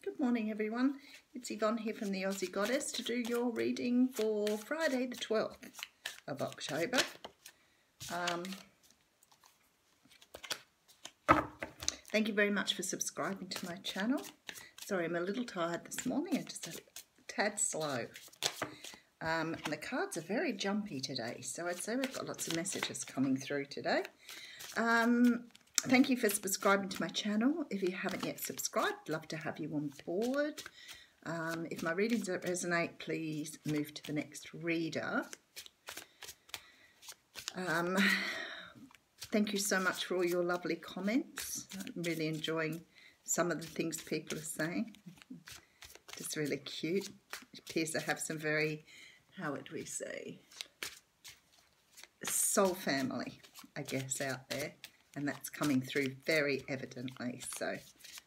Good morning everyone, it's Yvonne here from the Aussie Goddess to do your reading for Friday the 12th of October. Thank you very much for subscribing to my channel. Sorry, I'm a little tired this morning, I'm just a tad slow. And the cards are very jumpy today, so I'd say we've got lots of messages coming through today. Thank you for subscribing to my channel. If you haven't yet subscribed, love to have you on board. If my readings don't resonate, please move to the next reader. Thank you so much for all your lovely comments. I'm really enjoying some of the things people are saying. Just really cute. It appears to have some very, how would we say, soul family, I guess, out there. And that's coming through very evidently, so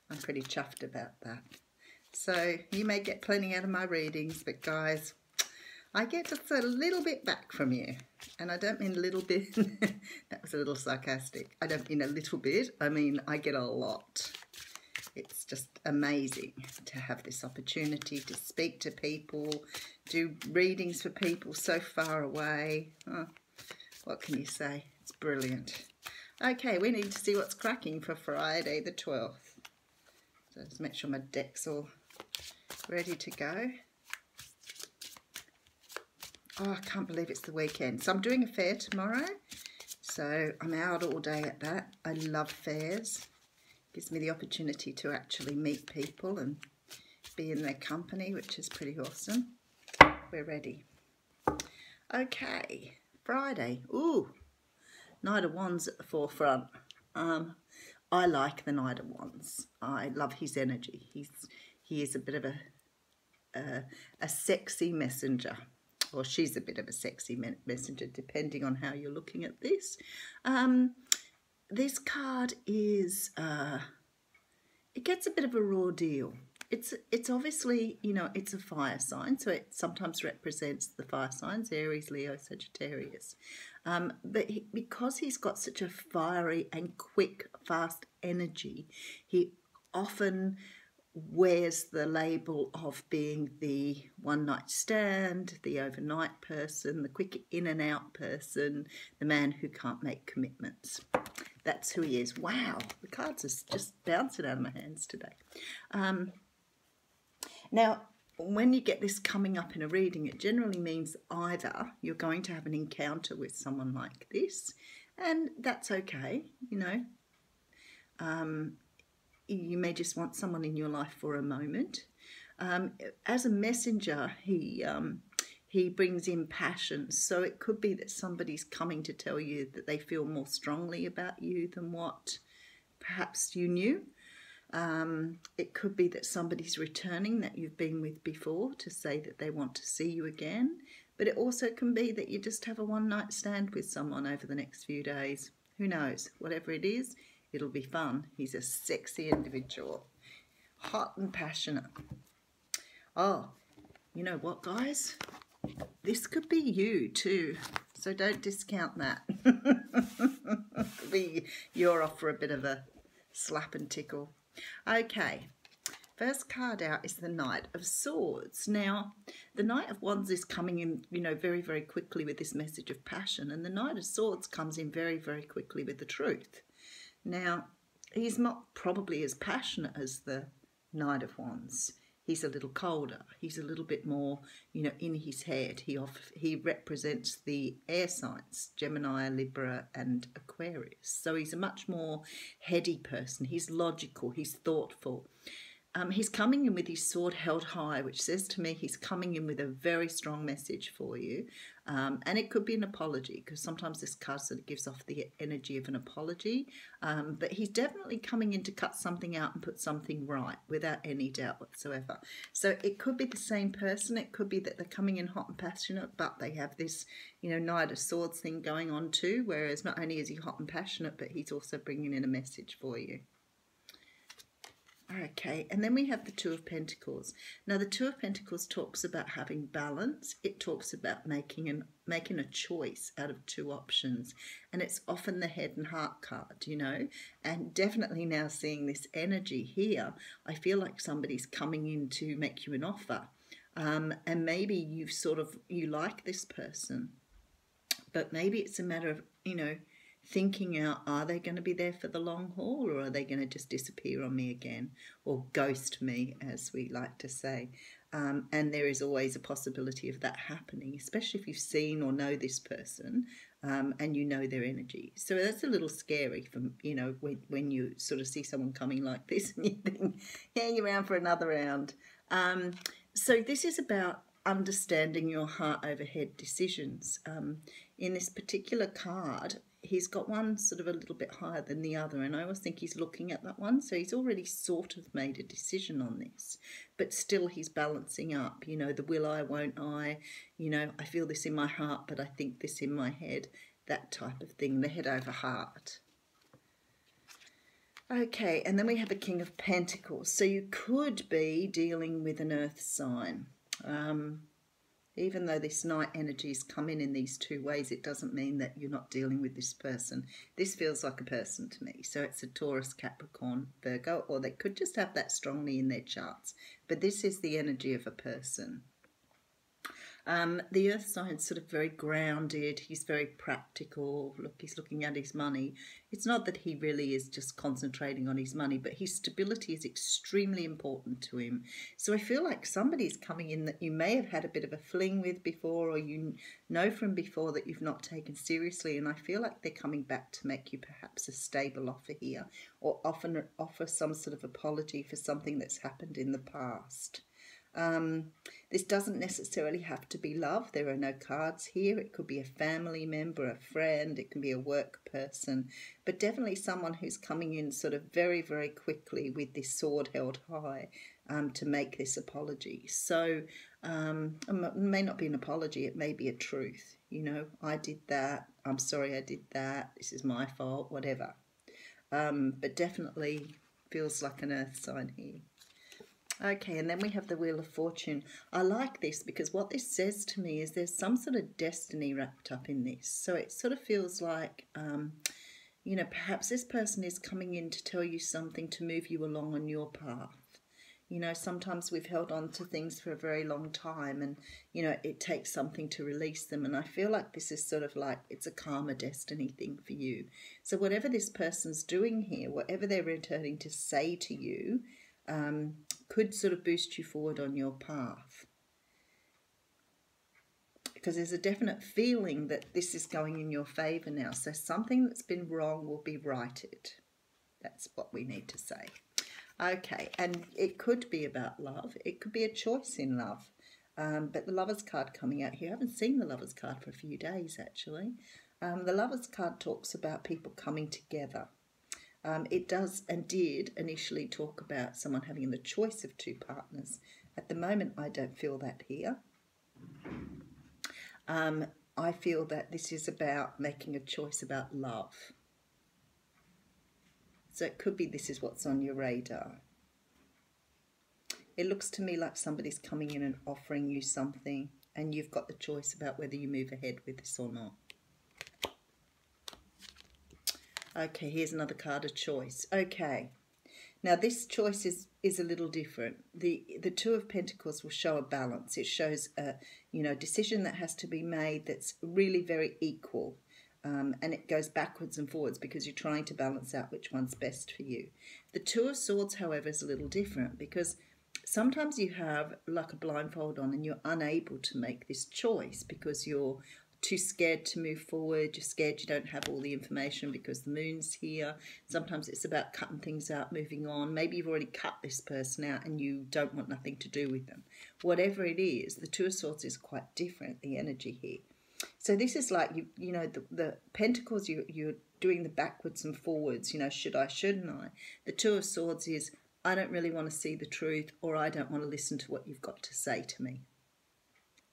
I'm pretty chuffed about that. So you may get plenty out of my readings, but guys, I get just a little bit back from you. And I don't mean a little bit, that was a little sarcastic. I don't mean a little bit, I mean I get a lot. It's just amazing to have this opportunity to speak to people, do readings for people so far away. Oh, what can you say? It's brilliant. Okay, we need to see what's cracking for Friday the 12th. So just make sure my deck's all ready to go. Oh, I can't believe it's the weekend. So I'm doing a fair tomorrow. So I'm out all day at that. I love fairs. Gives me the opportunity to actually meet people and be in their company, which is pretty awesome. We're ready. Okay, Friday. Ooh. Knight of Wands at the forefront. I like the Knight of Wands. I love his energy. He is a bit of a sexy messenger, or she's a bit of a sexy messenger, depending on how you're looking at this. This card is it gets a bit of a raw deal. It's obviously, you know, it's a fire sign, so it sometimes represents the fire signs, Aries, Leo, Sagittarius. But because he's got such a fiery and quick, fast energy, he often wears the label of being the one-night stand, the overnight person, the quick in and out person, the man who can't make commitments. That's who he is. Wow, the cards are just bouncing out of my hands today. Now, when you get this coming up in a reading, it generally means either you're going to have an encounter with someone like this, and that's okay, you know. You may just want someone in your life for a moment. As a messenger, he brings in passion, so it could be that somebody's coming to tell you that they feel more strongly about you than what perhaps you knew. It could be that somebody's returning that you've been with before to say that they want to see you again, but it also can be that you just have a one-night stand with someone over the next few days. Who knows? Whatever it is, it'll be fun. He's a sexy individual, hot and passionate. Oh, you know what, guys? This could be you too, so don't discount that. Could be you're off for a bit of a slap and tickle. Okay, first card out is the Knight of Swords. Now, the Knight of Wands is coming in, you know, very, very quickly with this message of passion, and the Knight of Swords comes in very, very quickly with the truth. Now, he's not probably as passionate as the Knight of Wands. He's a little colder. He's a little bit more, you know, in his head. He represents the air signs, Gemini, Libra, and Aquarius. So he's a much more heady person. He's logical. He's thoughtful. He's coming in with his sword held high, which says to me he's coming in with a very strong message for you. And it could be an apology, because sometimes this card sort of gives off the energy of an apology. But he's definitely coming in to cut something out and put something right, without any doubt whatsoever. So it could be the same person. It could be that they're coming in hot and passionate, but they have this, you know, Knight of Swords thing going on too, whereas not only is he hot and passionate, but he's also bringing in a message for you. Okay, and then we have the Two of Pentacles. Now, the Two of Pentacles talks about having balance. It talks about making a choice out of two options, and it's often the head and heart card, you know. And definitely now seeing this energy here, I feel like somebody's coming in to make you an offer, and maybe you like this person, but maybe it's a matter of, you know, thinking out, are they going to be there for the long haul, or are they going to just disappear on me again, or ghost me, as we like to say. And there is always a possibility of that happening, especially if you've seen or know this person, and you know their energy. So that's a little scary, from, you know, when you sort of see someone coming like this and you think, hang around for another round. So this is about understanding your heart over head decisions. In this particular card, he's got one sort of a little bit higher than the other, and I always think he's looking at that one, so he's already sort of made a decision on this, but still he's balancing up, you know, the will I, won't I, you know, I feel this in my heart, but I think this in my head, that type of thing, the head over heart. Okay, and then we have a King of Pentacles, so you could be dealing with an earth sign. Even though this Knight energies come in these two ways, it doesn't mean that you're not dealing with this person. This feels like a person to me. So it's a Taurus, Capricorn, Virgo, or they could just have that strongly in their charts. But this is the energy of a person. The earth sign's sort of very grounded. He's very practical. Look, he's looking at his money. It's not that he really is just concentrating on his money, but his stability is extremely important to him. So I feel like somebody's coming in that you may have had a bit of a fling with before, or you know from before that you've not taken seriously. And I feel like they're coming back to make you perhaps a stable offer here, or offer some sort of apology for something that's happened in the past. This doesn't necessarily have to be love. There are no cards here. It could be a family member, a friend, it can be a work person, but definitely someone who's coming in sort of very, very quickly with this sword held high to make this apology. So it may not be an apology, it may be a truth. You know, I did that, I'm sorry I did that, this is my fault, whatever. But definitely feels like an earth sign here. Okay, and then we have the Wheel of Fortune. I like this because what this says to me is there's some sort of destiny wrapped up in this. So it sort of feels like, you know, perhaps this person is coming in to tell you something to move you along on your path. You know, sometimes we've held on to things for a very long time, and, you know, it takes something to release them. And I feel like this is sort of like it's a karma destiny thing for you. So whatever this person's doing here, whatever they're returning to say to you, could sort of boost you forward on your path. Because there's a definite feeling that this is going in your favour now. So something that's been wrong will be righted. That's what we need to say. Okay, and it could be about love. It could be a choice in love. But the Lovers card coming out here, I haven't seen the Lovers card for a few days actually. The Lovers card talks about people coming together. It does and did initially talk about someone having the choice of two partners. At the moment, I don't feel that here. I feel that this is about making a choice about love. So it could be this is what's on your radar. It looks to me like somebody's coming in and offering you something, and you've got the choice about whether you move ahead with this or not. Okay, here's another card of choice. Okay, now this choice is a little different. The Two of Pentacles will show a balance. It shows a, you know, decision that has to be made that's really very equal. And it goes backwards and forwards because you're trying to balance out which one's best for you. The Two of Swords, however, is a little different because sometimes you have like a blindfold on and you're unable to make this choice because you're too scared to move forward. You're scared you don't have all the information because the moon's here. Sometimes it's about cutting things out, moving on. Maybe you've already cut this person out and you don't want nothing to do with them. Whatever it is, the Two of Swords is quite different, the energy here. So this is like, you know, the Pentacles, you're doing the backwards and forwards, you know, should I, shouldn't I? The Two of Swords is, I don't really want to see the truth, or I don't want to listen to what you've got to say to me.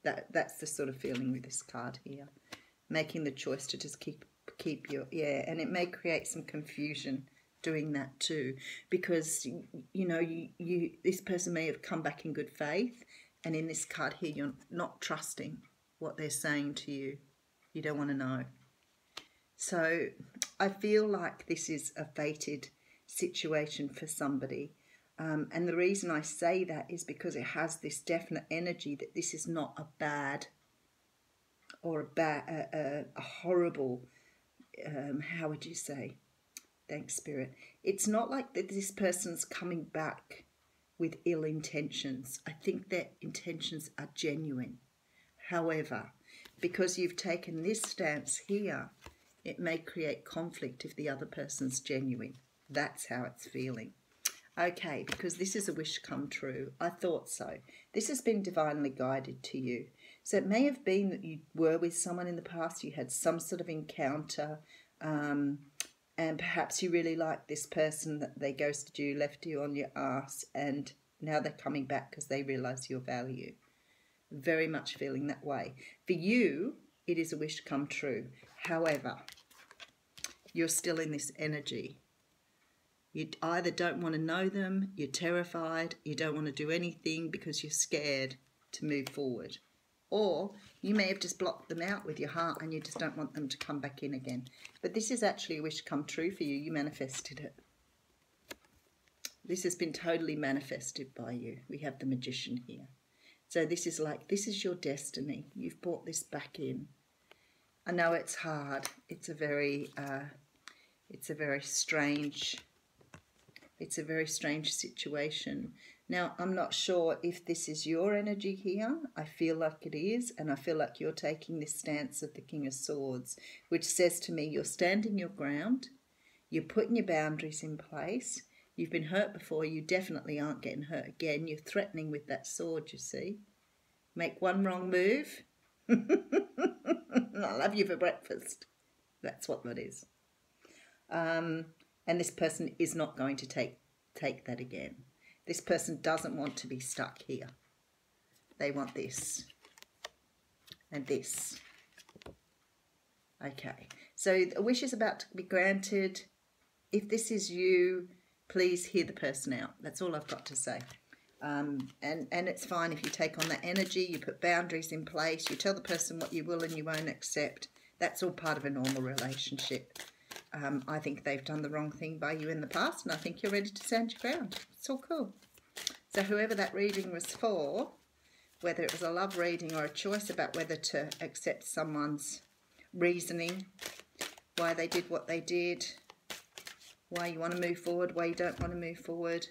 That's the sort of feeling with this card here. Making the choice to just keep your, yeah, and it may create some confusion doing that too, because you know this person may have come back in good faith, and in this card here you're not trusting what they're saying to you. You don't want to know. So I feel like this is a fated situation for somebody. And the reason I say that is because it has this definite energy that this is not a bad or a horrible, how would you say? Thanks, Spirit. It's not like that this person's coming back with ill intentions. I think their intentions are genuine. However, because you've taken this stance here, it may create conflict if the other person's genuine. That's how it's feeling. Okay, because this is a wish come true. I thought so. This has been divinely guided to you. So it may have been that you were with someone in the past, you had some sort of encounter, and perhaps you really liked this person, that they ghosted you, left you on your ass, and now they're coming back because they realise your value. Very much feeling that way. For you, it is a wish come true. However, you're still in this energy. You either don't want to know them, you're terrified, you don't want to do anything because you're scared to move forward. Or you may have just blocked them out with your heart and you just don't want them to come back in again. But this is actually a wish come true for you. You manifested it. This has been totally manifested by you. We have the Magician here. So this is like, this is your destiny. You've brought this back in. I know it's hard. It's a very strange situation. Now, I'm not sure if this is your energy here. I feel like it is, and I feel like you're taking this stance of the King of Swords, which says to me you're standing your ground, you're putting your boundaries in place, you've been hurt before, you definitely aren't getting hurt again, you're threatening with that sword, you see. Make one wrong move, I'll have you for breakfast. That's what that is. And this person is not going to take that again. This person doesn't want to be stuck here. They want this and this. Okay, so a wish is about to be granted. If this is you, please hear the person out. That's all I've got to say. And it's fine if you take on that energy, you put boundaries in place, you tell the person what you will and you won't accept. That's all part of a normal relationship. I think they've done the wrong thing by you in the past, and I think you're ready to stand your ground. It's all cool. So whoever that reading was for, whether it was a love reading or a choice about whether to accept someone's reasoning, why they did what they did, why you want to move forward, why you don't want to move forward.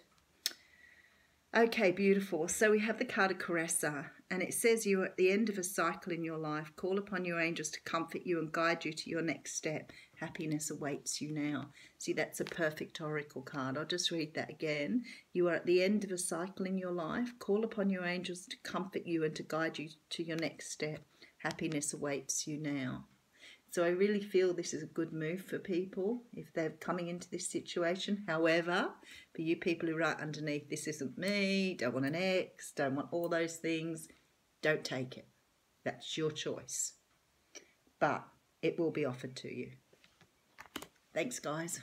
Okay, beautiful. So we have the card of Caressa, and it says you are at the end of a cycle in your life. Call upon your angels to comfort you and guide you to your next step. Happiness awaits you now. See, that's a perfect oracle card. I'll just read that again. You are at the end of a cycle in your life. Call upon your angels to comfort you and to guide you to your next step. Happiness awaits you now. So I really feel this is a good move for people if they're coming into this situation. However, for you people who write underneath, this isn't me, don't want an ex, don't want all those things, don't take it. That's your choice. But it will be offered to you. Thanks, guys.